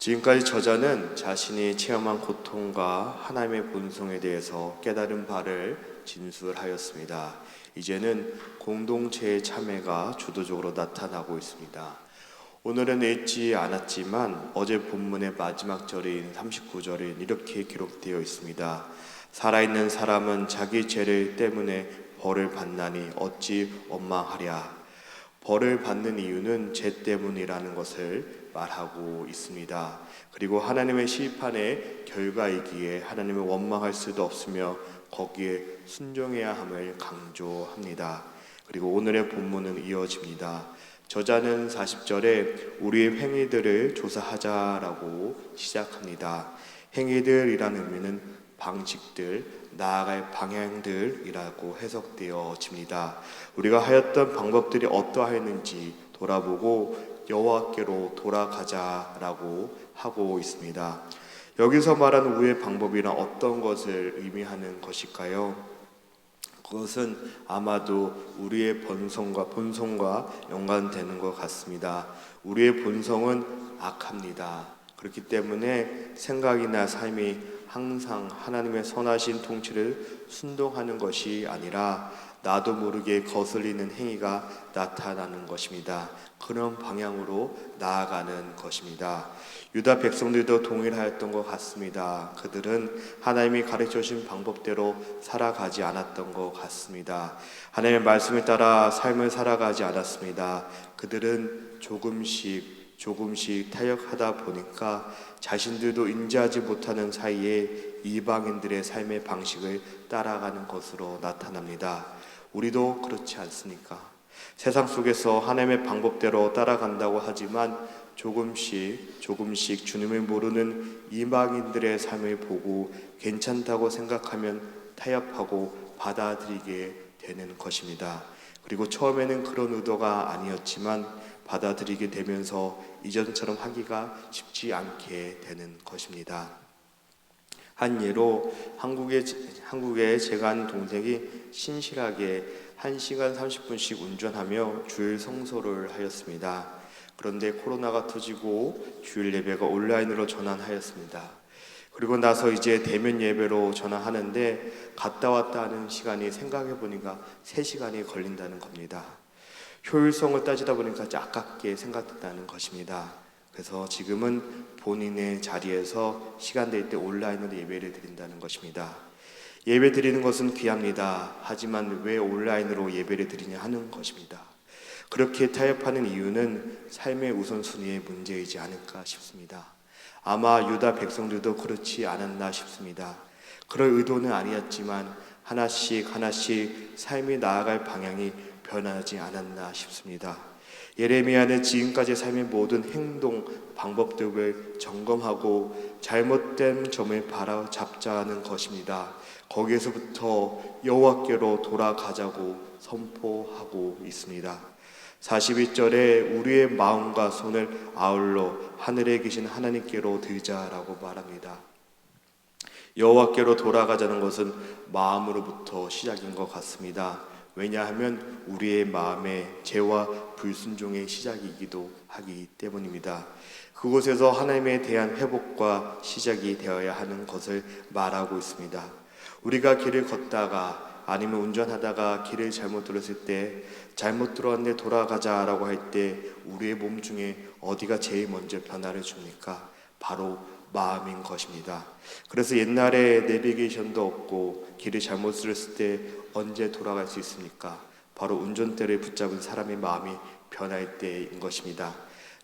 지금까지 저자는 자신이 체험한 고통과 하나님의 본성에 대해서 깨달은 바를 진술하였습니다. 이제는 공동체의 참여가 주도적으로 나타나고 있습니다. 오늘은 읽지 않았지만 어제 본문의 마지막 절인 39절에 이렇게 기록되어 있습니다. 살아있는 사람은 자기 죄를 때문에 벌을 받나니 어찌 원망하랴. 벌을 받는 이유는 죄 때문이라는 것을 말하고 있습니다. 그리고 하나님의 심판의 결과이기에 하나님을 원망할 수도 없으며 거기에 순종해야 함을 강조합니다. 그리고 오늘의 본문은 이어집니다. 저자는 40절에 우리의 행위들을 조사하자라고 시작합니다. 행위들이라는 의미는 방식들, 나아갈 방향들이라고 해석되어집니다. 우리가 하였던 방법들이 어떠하였는지 돌아보고 여호와께로 돌아가자라고 하고 있습니다. 여기서 말하는 우리의 방법이란 어떤 것을 의미하는 것일까요? 그것은 아마도 우리의 본성과 연관되는 것 같습니다. 우리의 본성은 악합니다. 그렇기 때문에 생각이나 삶이 항상 하나님의 선하신 통치를 순종하는 것이 아니라 나도 모르게 거슬리는 행위가 나타나는 것입니다. 그런 방향으로 나아가는 것입니다. 유다 백성들도 동일하였던 것 같습니다. 그들은 하나님이 가르쳐 주신 방법대로 살아가지 않았던 것 같습니다. 하나님의 말씀을 따라 삶을 살아가지 않았습니다. 그들은 조금씩 타협하다 보니까 자신들도 인지하지 못하는 사이에 이방인들의 삶의 방식을 따라가는 것으로 나타납니다. 우리도 그렇지 않습니까? 세상 속에서 하나님의 방법대로 따라간다고 하지만 조금씩 주님을 모르는 이방인들의 삶을 보고 괜찮다고 생각하면 타협하고 받아들이게 되는 것입니다. 그리고 처음에는 그런 의도가 아니었지만 받아들이게 되면서 이전처럼 하기가 쉽지 않게 되는 것입니다. 한 예로 한국에 제가 아는 동생이 신실하게 1시간 30분씩 운전하며 주일 성소를 하였습니다. 그런데 코로나가 터지고 주일 예배가 온라인으로 전환하였습니다. 그리고 나서 이제 대면 예배로 전환하는데 갔다 왔다 하는 시간이 생각해 보니까 3시간이 걸린다는 겁니다. 효율성을 따지다 보니까 아깝게 생각된다는 것입니다. 그래서 지금은 본인의 자리에서 시간 될 때 온라인으로 예배를 드린다는 것입니다. 예배 드리는 것은 귀합니다. 하지만 왜 온라인으로 예배를 드리냐 하는 것입니다. 그렇게 타협하는 이유는 삶의 우선순위의 문제이지 않을까 싶습니다. 아마 유다 백성들도 그렇지 않았나 싶습니다. 그럴 의도는 아니었지만 하나씩 삶이 나아갈 방향이 변하지 않았나 싶습니다. 예레미야는 지금까지 삶의 모든 행동, 방법들을 점검하고 잘못된 점을 바로잡자는 것입니다. 거기에서부터 여호와께로 돌아가자고 선포하고 있습니다. 41절에 우리의 마음과 손을 아울러 하늘에 계신 하나님께로 들자라고 말합니다. 여호와께로 돌아가자는 것은 마음으로부터 시작인 것 같습니다. 왜냐하면 우리의 마음의 죄와 불순종의 시작이기도 하기 때문입니다. 그곳에서 하나님에 대한 회복과 시작이 되어야 하는 것을 말하고 있습니다. 우리가 길을 걷다가 아니면 운전하다가 길을 잘못 들었을 때 잘못 들었는데 돌아가자라고 할 때 우리의 몸 중에 어디가 제일 먼저 변화를 줍니까? 바로 마음인 것입니다. 그래서 옛날에 내비게이션도 없고 길을 잘못 들었을 때 언제 돌아갈 수 있습니까? 바로 운전대를 붙잡은 사람의 마음이 변할 때인 것입니다.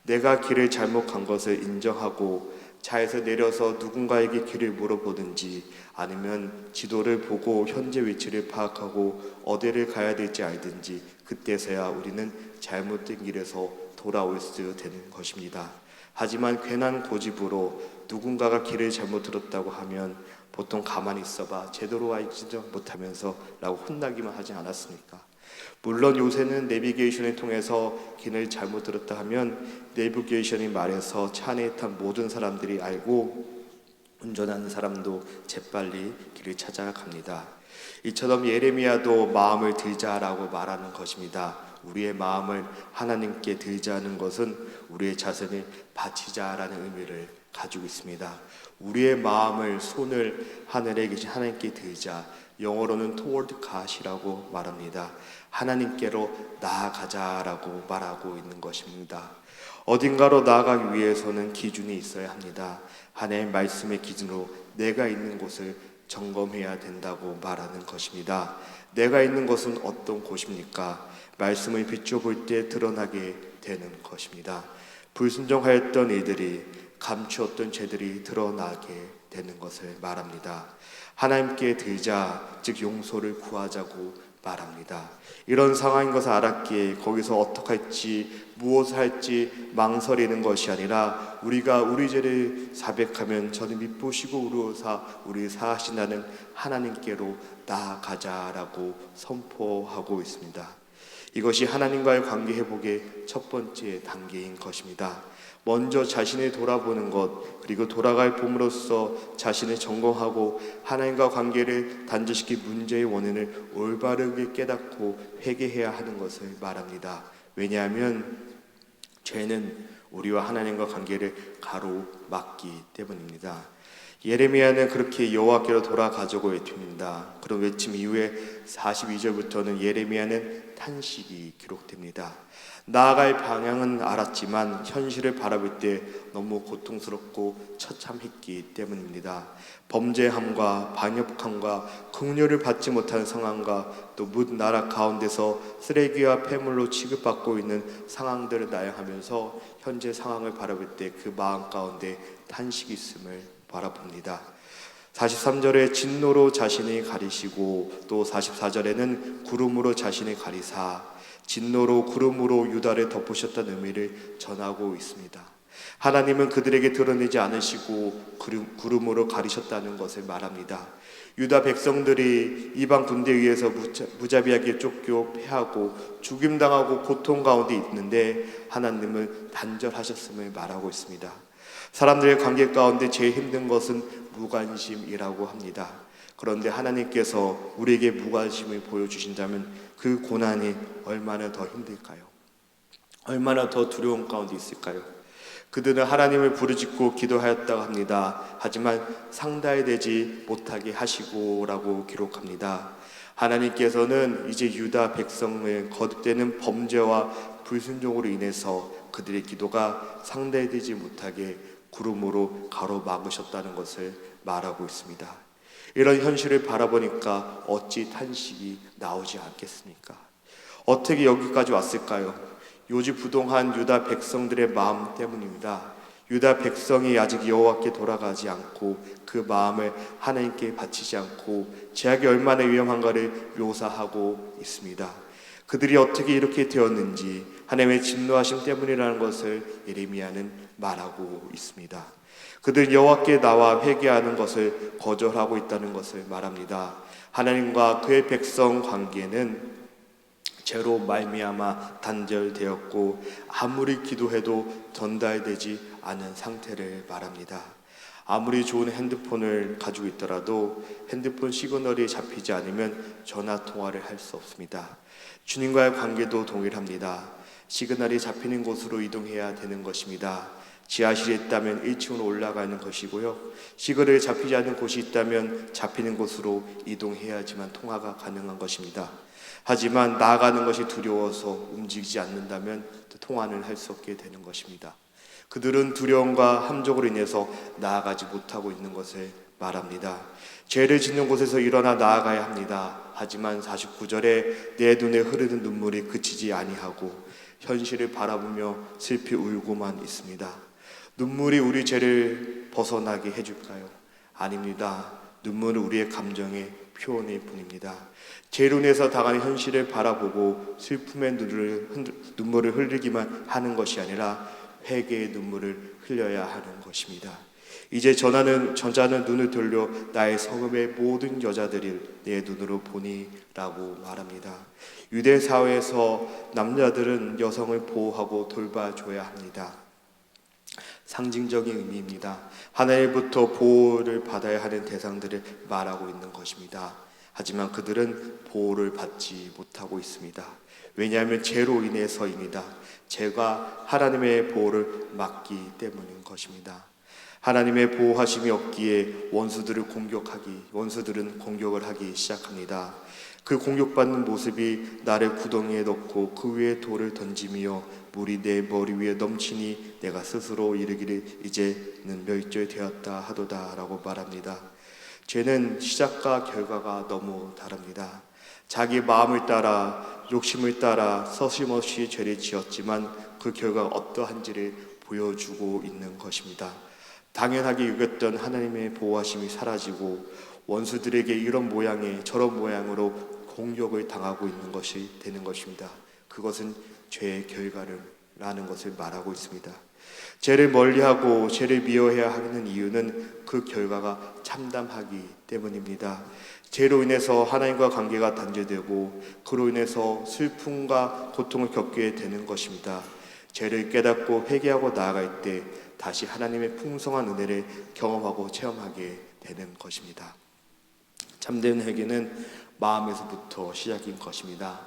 내가 길을 잘못 간 것을 인정하고 차에서 내려서 누군가에게 길을 물어보든지 아니면 지도를 보고 현재 위치를 파악하고 어디를 가야 될지 알든지 그때서야 우리는 잘못된 길에서 돌아올 수 되는 것입니다. 하지만 괜한 고집으로 누군가가 길을 잘못 들었다고 하면 보통 가만히 있어봐 제대로 알지도 못하면서 라고 혼나기만 하지 않았습니까? 물론 요새는 내비게이션을 통해서 길을 잘못 들었다 하면 내비게이션이 말해서 차 안에 탄 모든 사람들이 알고 운전하는 사람도 재빨리 길을 찾아갑니다. 이처럼 예레미야도 마음을 들자라고 말하는 것입니다. 우리의 마음을 하나님께 들자는 것은 우리의 자신을 바치자라는 의미를 가지고 있습니다. 우리의 마음을, 손을 하늘에 계신 하나님께 들자. 영어로는 toward God이라고 말합니다. 하나님께로 나아가자라고 말하고 있는 것입니다. 어딘가로 나아가기 위해서는 기준이 있어야 합니다. 하나님의 말씀의 기준으로 내가 있는 곳을 점검해야 된다고 말하는 것입니다. 내가 있는 곳은 어떤 곳입니까? 말씀을 비춰볼 때 드러나게 되는 것입니다. 불순종하였던 이들이 감추었던 죄들이 드러나게 되는 것을 말합니다. 하나님께 들자, 즉 용서를 구하자고 말합니다. 이런 상황인 것을 알았기에 거기서 어떻게 할지, 무엇을 할지 망설이는 것이 아니라 우리가 우리 죄를 자백하면 저는 미쁘시고 의로우사 우리 사하신다는 하나님께로 나아가자라고 선포하고 있습니다. 이것이 하나님과의 관계 회복의 첫 번째 단계인 것입니다. 먼저 자신을 돌아보는 것, 그리고 돌아갈 봄으로써 자신을 점검하고 하나님과 관계를 단절시킨 문제의 원인을 올바르게 깨닫고 회개해야 하는 것을 말합니다. 왜냐하면 죄는 우리와 하나님과 관계를 가로막기 때문입니다. 예레미야는 그렇게 여호와께로 돌아가자고 외칩니다. 그런 외침 이후에 42절부터는 예레미야는 탄식이 기록됩니다. 나아갈 방향은 알았지만 현실을 바라볼 때 너무 고통스럽고 처참했기 때문입니다. 범죄함과 반역함과 긍휼을 받지 못하는 상황과 또 문 나라 가운데서 쓰레기와 폐물로 취급받고 있는 상황들을 나열하면서 현재 상황을 바라볼 때 그 마음 가운데 탄식이 있음을 바라봅니다. 43절에 진노로 자신을 가리시고 또 44절에는 구름으로 자신을 가리사 진노로 구름으로 유다를 덮으셨다는 의미를 전하고 있습니다. 하나님은 그들에게 드러내지 않으시고 구름으로 가리셨다는 것을 말합니다. 유다 백성들이 이방 군대에 의해서 무자비하게 쫓겨 패하고 죽임당하고 고통 가운데 있는데 하나님은 단절하셨음을 말하고 있습니다. 사람들의 관계 가운데 제일 힘든 것은 무관심이라고 합니다. 그런데 하나님께서 우리에게 무관심을 보여주신다면 그 고난이 얼마나 더 힘들까요? 얼마나 더 두려운 가운데 있을까요? 그들은 하나님을 부르짖고 기도하였다고 합니다. 하지만 상달되지 못하게 하시고라고 기록합니다. 하나님께서는 이제 유다 백성을 거듭되는 범죄와 불순종으로 인해서 그들의 기도가 상달되지 못하게 구름으로 가로막으셨다는 것을 말하고 있습니다. 이런 현실을 바라보니까 어찌 탄식이 나오지 않겠습니까? 어떻게 여기까지 왔을까요? 요지부동한 유다 백성들의 마음 때문입니다. 유다 백성이 아직 여호와께 돌아가지 않고 그 마음을 하나님께 바치지 않고 죄악이 얼마나 위험한가를 묘사하고 있습니다. 그들이 어떻게 이렇게 되었는지 하나님의 진노하심 때문이라는 것을 예레미야는 말하고 있습니다. 그들은 여호와께 나와 회개하는 것을 거절하고 있다는 것을 말합니다. 하나님과 그의 백성 관계는 죄로 말미암아 단절되었고 아무리 기도해도 전달되지 않은 상태를 말합니다. 아무리 좋은 핸드폰을 가지고 있더라도 핸드폰 시그널이 잡히지 않으면 전화 통화를 할 수 없습니다. 주님과의 관계도 동일합니다. 시그널이 잡히는 곳으로 이동해야 되는 것입니다. 지하실이 있다면 1층으로 올라가는 것이고요. 시그널이 잡히지 않는 곳이 있다면 잡히는 곳으로 이동해야지만 통화가 가능한 것입니다. 하지만 나아가는 것이 두려워서 움직이지 않는다면 통화는 할 수 없게 되는 것입니다. 그들은 두려움과 함정으로 인해서 나아가지 못하고 있는 것을 말합니다. 죄를 짓는 곳에서 일어나 나아가야 합니다. 하지만 49절에 내 눈에 흐르는 눈물이 그치지 아니하고 현실을 바라보며 슬피 울고만 있습니다. 눈물이 우리 죄를 벗어나게 해줄까요? 아닙니다. 눈물은 우리의 감정의 표현일 뿐입니다. 죄로 인해서 당하는 현실을 바라보고 슬픔의 눈물을 흘리기만 하는 것이 아니라 회개의 눈물을 흘려야 하는 것입니다. 이제 저자는 눈을 돌려 나의 성읍의 모든 여자들을 내 눈으로 보니 라고 말합니다. 유대 사회에서 남자들은 여성을 보호하고 돌봐줘야 합니다. 상징적인 의미입니다. 하나님부터 보호를 받아야 하는 대상들을 말하고 있는 것입니다. 하지만 그들은 보호를 받지 못하고 있습니다. 왜냐하면 죄로 인해서입니다. 죄가 하나님의 보호를 막기 때문인 것입니다. 하나님의 보호하심이 없기에 원수들은 공격을 하기 시작합니다. 그 공격받는 모습이 나를 구덩이에 넣고 그 위에 돌을 던지며 물이 내 머리 위에 넘치니 내가 스스로 이르기를 이제는 멸절되었다 하도다 라고 말합니다. 죄는 시작과 결과가 너무 다릅니다. 자기 마음을 따라 욕심을 따라 서슴없이 죄를 지었지만 그 결과가 어떠한지를 보여주고 있는 것입니다. 당연하게 여겼던 하나님의 보호하심이 사라지고 원수들에게 이런 모양에 저런 모양으로 공격을 당하고 있는 것이 되는 것입니다. 그것은 죄의 결과라는 것을 말하고 있습니다. 죄를 멀리하고 죄를 미워해야 하는 이유는 그 결과가 참담하기 때문입니다. 죄로 인해서 하나님과 관계가 단절되고 그로 인해서 슬픔과 고통을 겪게 되는 것입니다. 죄를 깨닫고 회개하고 나아갈 때 다시 하나님의 풍성한 은혜를 경험하고 체험하게 되는 것입니다. 참된 회개는 마음에서부터 시작인 것입니다.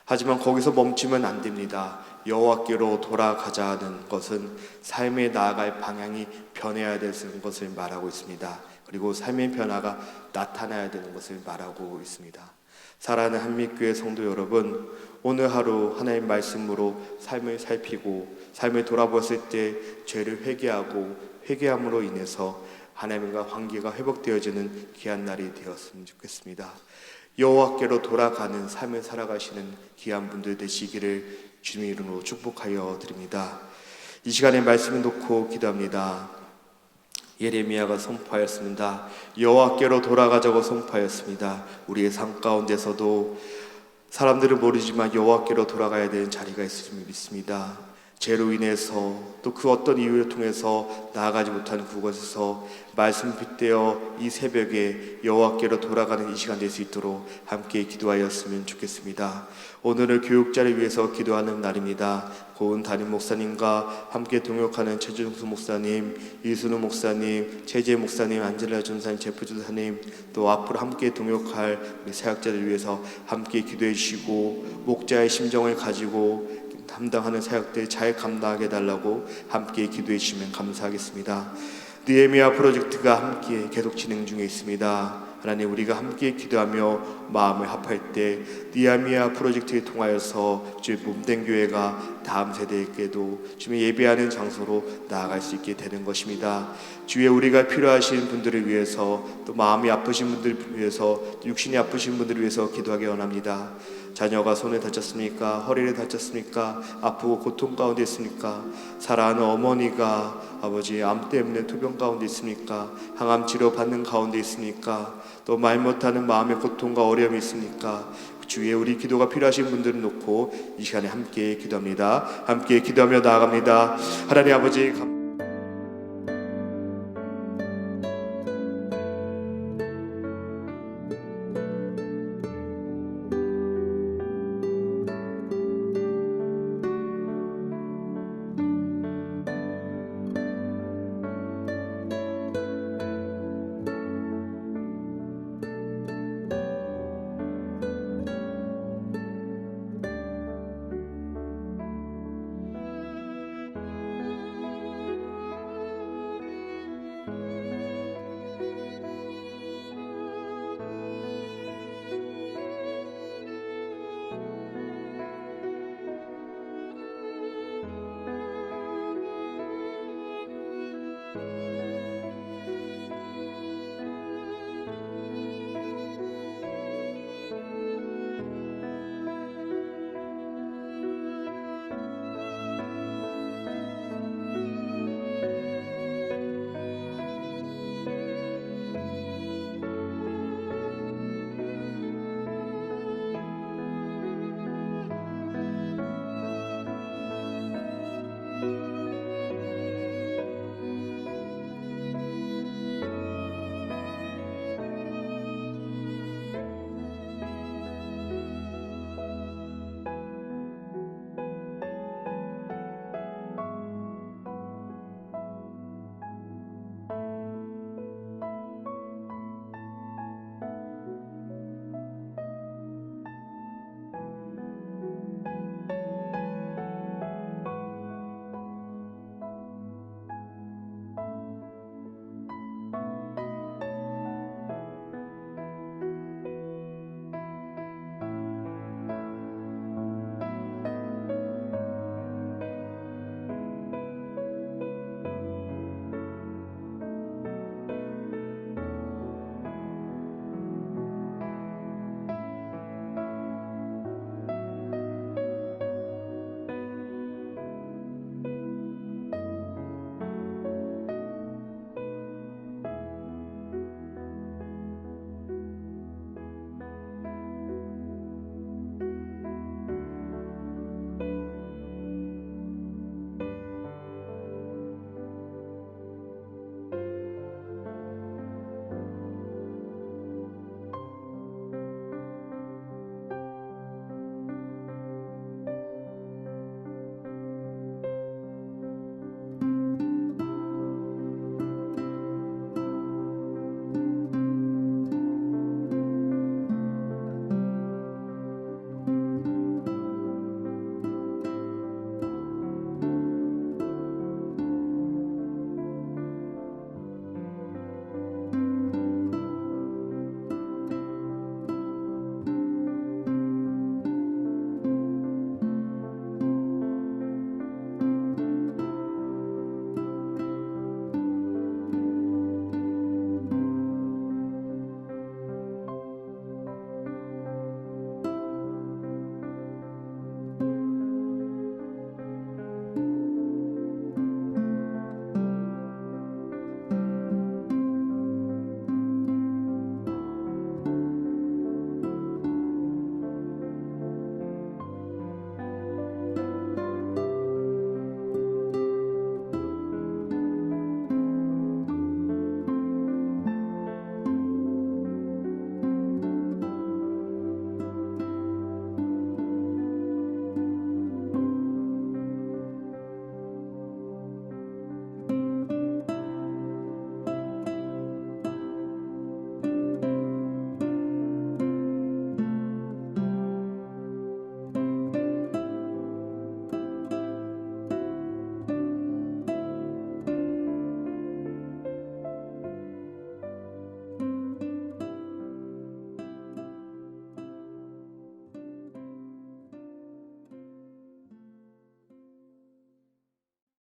하지만 거기서 멈추면 안 됩니다. 여호와께로 돌아가자는 것은 삶에 나아갈 방향이 변해야 되는 것을 말하고 있습니다. 그리고 삶의 변화가 나타나야 되는 것을 말하고 있습니다. 사랑하는 한빛교회 성도 여러분, 오늘 하루 하나님 말씀으로 삶을 살피고 삶을 돌아보았을 때 죄를 회개하고 회개함으로 인해서 하나님과 관계가 회복되어지는 귀한 날이 되었으면 좋겠습니다. 여호와께로 돌아가는 삶을 살아가시는 귀한 분들 되시기를 주님의 이름으로 축복하여 드립니다. 이 시간에 말씀을 놓고 기도합니다. 예레미야가 선포하였습니다. 여호와께로 돌아가자고 선포하였습니다. 우리의 삶 가운데서도 사람들은 모르지만 여호와께로 돌아가야 되는 자리가 있을 줄 믿습니다. 죄로 인해서 또 그 어떤 이유를 통해서 나아가지 못한 그곳에서 말씀 빗대어 이 새벽에 여호와께로 돌아가는 이 시간 될 수 있도록 함께 기도하였으면 좋겠습니다. 오늘은 교육자를 위해서 기도하는 날입니다. 고은 담임 목사님과 함께 동역하는 최준수 목사님, 이순우 목사님, 최재 목사님, 안젤라 전사님, 제프 전사님, 또 앞으로 함께 동역할 우리 사역자를 위해서 함께 기도해 주시고 목자의 심정을 가지고 담당하는 사역들 잘 감당하게 해달라고 함께 기도해 주시면 감사하겠습니다. 느헤미야 프로젝트가 함께 계속 진행 중에 있습니다. 하나님, 우리가 함께 기도하며 마음을 합할 때 느헤미야 프로젝트를 통하여서 주의 몸된 교회가 다음 세대에게도 주의 예배하는 장소로 나아갈 수 있게 되는 것입니다. 주의 우리가 필요하신 분들을 위해서 또 마음이 아프신 분들을 위해서 육신이 아프신 분들을 위해서 기도하기 원합니다. 자녀가 손을 다쳤습니까? 허리를 다쳤습니까? 아프고 고통 가운데 있습니까? 사랑하는 어머니가 아버지 암 때문에 투병 가운데 있습니까? 항암 치료 받는 가운데 있습니까? 또 말 못하는 마음의 고통과 어려움이 있습니까? 주위에 우리 기도가 필요하신 분들을 놓고 이 시간에 함께 기도합니다. 함께 기도하며 나아갑니다. 하나님 아버지